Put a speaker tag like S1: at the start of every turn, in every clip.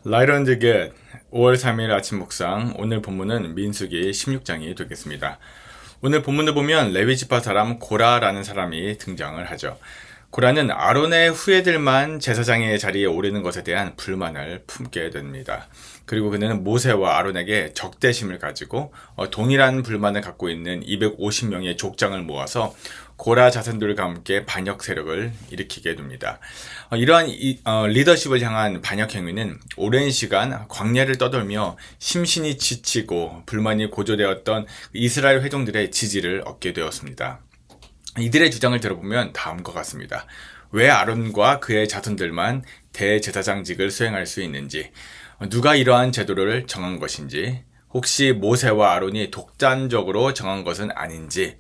S1: Light on the Good 5월 3일 아침 묵상. 오늘 본문은 민수기 16장이 되겠습니다. 오늘 본문을 보면 레위지파 사람 고라라는 사람이 등장을 하죠. 고라는 아론의 후예들만 제사장의 자리에 오르는 것에 대한 불만을 품게 됩니다. 그리고 그는 모세와 아론에게 적대심을 가지고 동일한 불만을 갖고 있는 250명의 족장을 모아서 고라 자손들과 함께 반역 세력을 일으키게 됩니다. 이러한 리더십을 향한 반역 행위는 오랜 시간 광야를 떠돌며 심신이 지치고 불만이 고조되었던 이스라엘 회종들의 지지를 얻게 되었습니다. 이들의 주장을 들어보면 다음과 같습니다. 왜 아론과 그의 자손들만 대제사장직을 수행할 수 있는지, 누가 이러한 제도를 정한 것인지, 혹시 모세와 아론이 독단적으로 정한 것은 아닌지,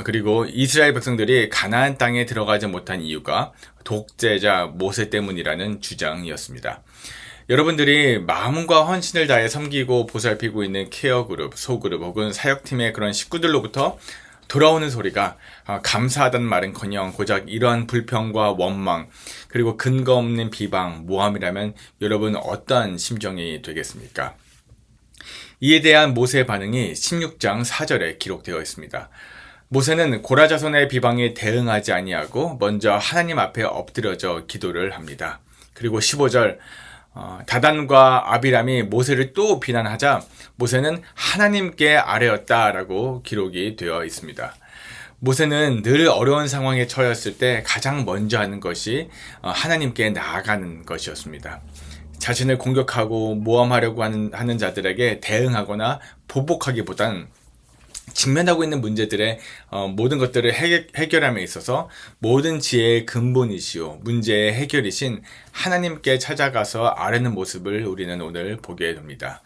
S1: 그리고 이스라엘 백성들이 가나안 땅에 들어가지 못한 이유가 독재자 모세 때문이라는 주장이었습니다. 여러분들이 마음과 헌신을 다해 섬기고 보살피고 있는 케어그룹, 소그룹 혹은 사역팀의 그런 식구들로부터 돌아오는 소리가 감사하다는 말은커녕 고작 이러한 불평과 원망 그리고 근거 없는 비방, 모함이라면 여러분 어떠한 심정이 되겠습니까? 이에 대한 모세의 반응이 16장 4절에 기록되어 있습니다. 모세는 고라 자손의 비방에 대응하지 아니하고 먼저 하나님 앞에 엎드려져 기도를 합니다. 그리고 15절 다단과 아비람이 모세를 또 비난하자 모세는 하나님께 아뢰었다라고 기록이 되어 있습니다. 모세는 늘 어려운 상황에 처했을 때 가장 먼저 하는 것이 하나님께 나아가는 것이었습니다. 자신을 공격하고 모함하려고 하는 자들에게 대응하거나 보복하기보단 직면하고 있는 문제들의 모든 것들을 해결함에 있어서 모든 지혜의 근본이시오 문제의 해결이신 하나님께 찾아가서 아뢰는 모습을 우리는 오늘 보게 됩니다.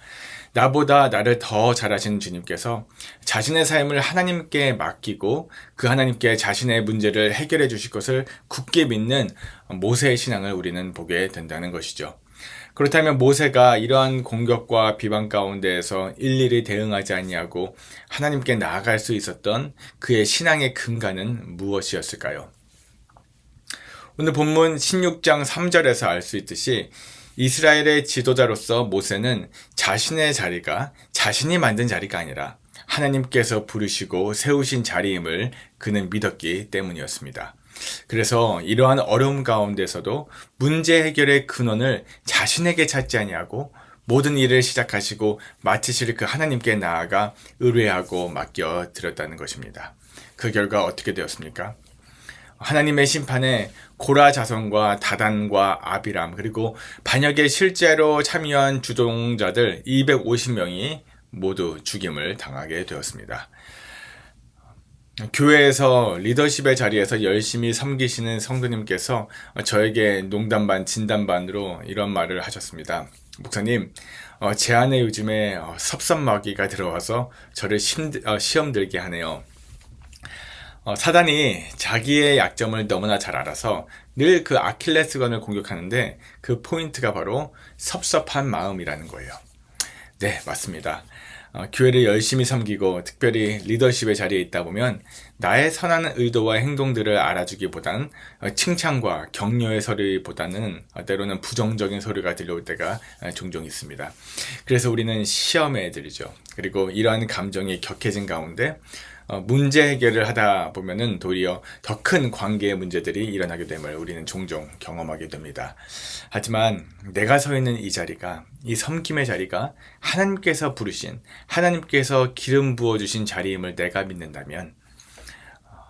S1: 나보다 나를 더 잘하시는 주님께서 자신의 삶을 하나님께 맡기고 그 하나님께 자신의 문제를 해결해 주실 것을 굳게 믿는 모세의 신앙을 우리는 보게 된다는 것이죠. 그렇다면 모세가 이러한 공격과 비방 가운데에서 일일이 대응하지 아니하고 하나님께 나아갈 수 있었던 그의 신앙의 근간은 무엇이었을까요? 오늘 본문 16장 3절에서 알 수 있듯이 이스라엘의 지도자로서 모세는 자신의 자리가 자신이 만든 자리가 아니라 하나님께서 부르시고 세우신 자리임을 그는 믿었기 때문이었습니다. 그래서 이러한 어려움 가운데서도 문제 해결의 근원을 자신에게 찾지 아니하고 모든 일을 시작하시고 마치실 그 하나님께 나아가 의뢰하고 맡겨 드렸다는 것입니다. 그 결과 어떻게 되었습니까? 하나님의 심판에 고라 자손과 다단과 아비람 그리고 반역에 실제로 참여한 주동자들 250명이 모두 죽임을 당하게 되었습니다. 교회에서 리더십의 자리에서 열심히 섬기시는 성도님께서 저에게 농담 반 진담 반으로 이런 말을 하셨습니다. 목사님, 제 안에 요즘에 섭섭마귀가 들어와서 저를 시험 들게 하네요. 사단이 자기의 약점을 너무나 잘 알아서 늘 그 아킬레스건을 공격하는데 그 포인트가 바로 섭섭한 마음이라는 거예요. 네, 맞습니다. 교회를 열심히 섬기고 특별히 리더십의 자리에 있다 보면 나의 선한 의도와 행동들을 알아주기보단 칭찬과 격려의 소리보다는 때로는 부정적인 소리가 들려올 때가 종종 있습니다. 그래서 우리는 시험에 들리죠. 그리고 이러한 감정이 격해진 가운데 문제 해결을 하다 보면은 도리어 더 큰 관계의 문제들이 일어나게 됨을 우리는 종종 경험하게 됩니다. 하지만 내가 서 있는 이 자리가, 이 섬김의 자리가 하나님께서 부르신, 하나님께서 기름 부어주신 자리임을 내가 믿는다면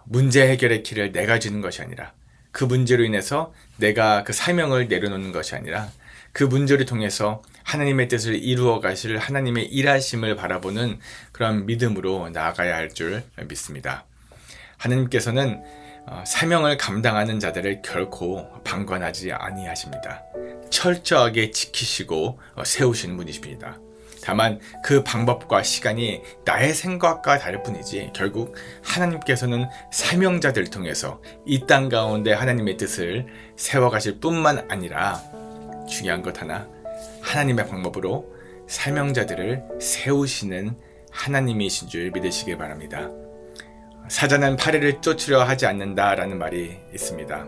S1: 문제 해결의 길을 내가 주는 것이 아니라 그 문제로 인해서 내가 그 사명을 내려놓는 것이 아니라 그 문제를 통해서 하나님의 뜻을 이루어 가실 하나님의 일하심을 바라보는 그런 믿음으로 나아가야 할 줄 믿습니다. 하나님께서는 사명을 감당하는 자들을 결코 방관하지 아니하십니다. 철저하게 지키시고 세우시는 분이십니다. 다만 그 방법과 시간이 나의 생각과 다를 뿐이지 결국 하나님께서는 사명자들을 통해서 이 땅 가운데 하나님의 뜻을 세워가실 뿐만 아니라 중요한 것 하나, 하나님의 방법으로 사명자들을 세우시는 하나님이신 줄 믿으시길 바랍니다. 사자는 파리를 쫓으려 하지 않는다라는 말이 있습니다.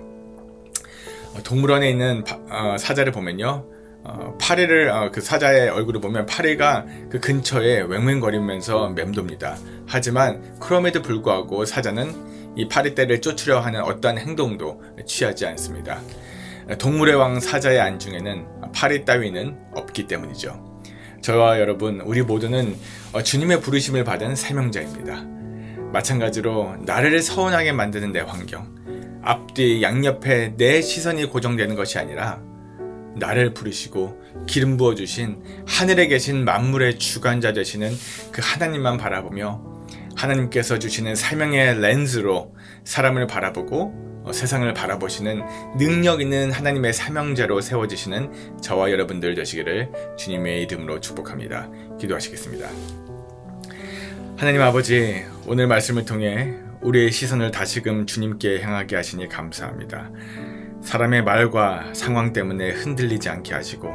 S1: 동물원에 있는 사자를 보면요, 파리를 그 사자의 얼굴을 보면 파리가 그 근처에 왱왱거리면서 맴돕니다. 하지만 그럼에도 불구하고 사자는 이 파리떼를 쫓으려 하는 어떠한 행동도 취하지 않습니다. 동물의 왕 사자의 안중에는 파리 따위는 없기 때문이죠. 저와 여러분, 우리 모두는 주님의 부르심을 받은 사명자입니다. 마찬가지로 나를 서운하게 만드는 내 환경, 앞뒤 양옆에 내 시선이 고정되는 것이 아니라 나를 부르시고 기름 부어주신 하늘에 계신 만물의 주관자 되시는 그 하나님만 바라보며 하나님께서 주시는 사명의 렌즈로 사람을 바라보고 세상을 바라보시는 능력 있는 하나님의 사명자로 세워지시는 저와 여러분들 되시기를 주님의 이름으로 축복합니다. 기도하시겠습니다. 하나님 아버지, 오늘 말씀을 통해 우리의 시선을 다시금 주님께 향하게 하시니 감사합니다. 사람의 말과 상황 때문에 흔들리지 않게 하시고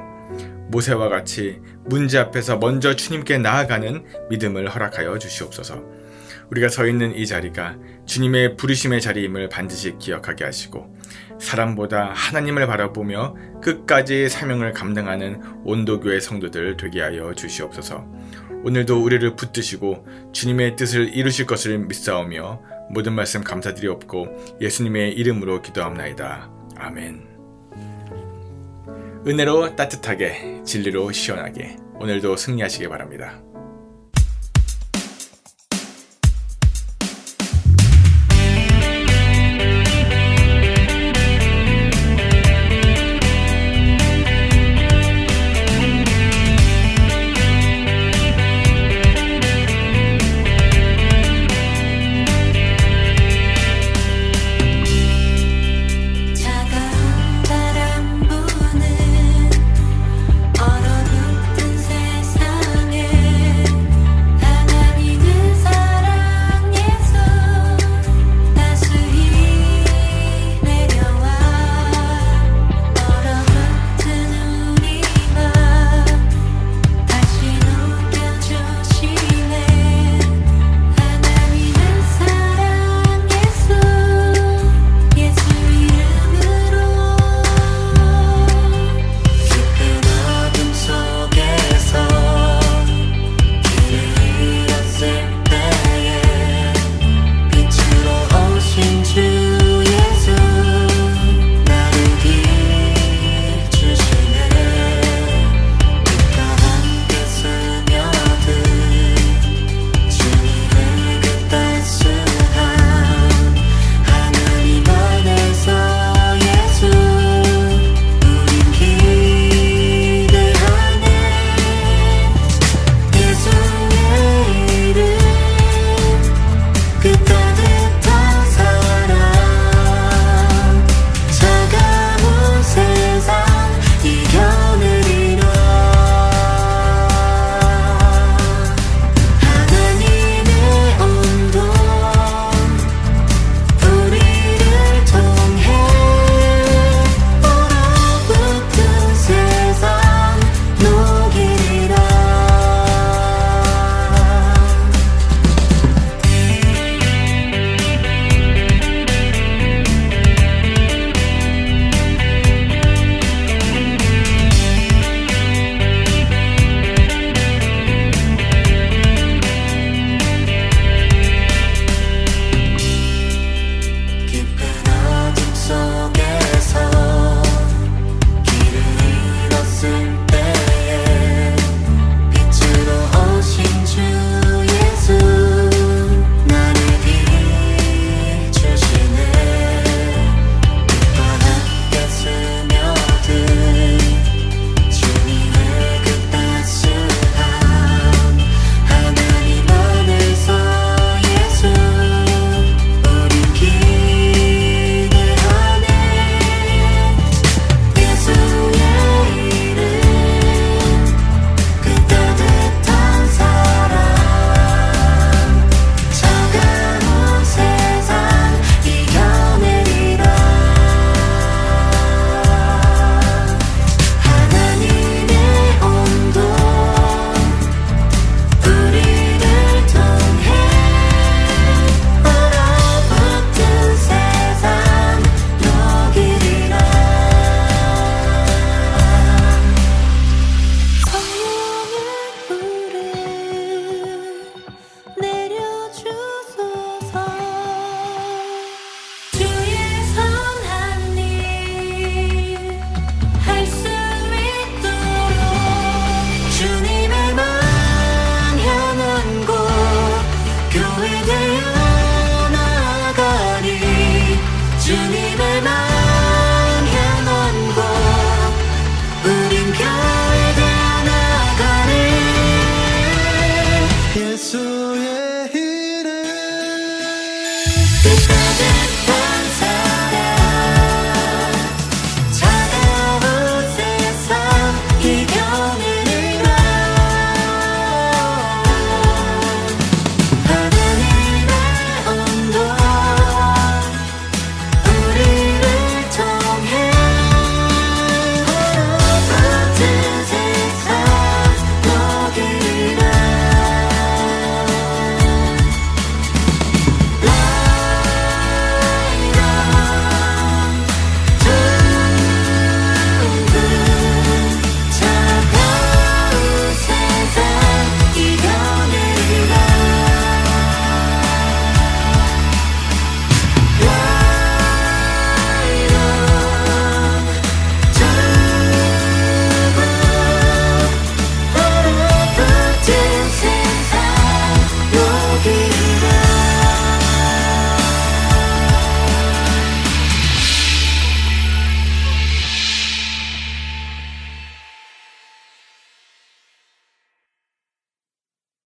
S1: 모세와 같이 문제 앞에서 먼저 주님께 나아가는 믿음을 허락하여 주시옵소서. 우리가 서 있는 이 자리가 주님의 부르심의 자리임을 반드시 기억하게 하시고 사람보다 하나님을 바라보며 끝까지 사명을 감당하는 온도교회 성도들 되게 하여 주시옵소서. 오늘도 우리를 붙드시고 주님의 뜻을 이루실 것을 믿사오며 모든 말씀 감사드리옵고 예수님의 이름으로 기도합나이다. 아멘. 은혜로 따뜻하게, 진리로 시원하게 오늘도 승리하시기 바랍니다.
S2: 모든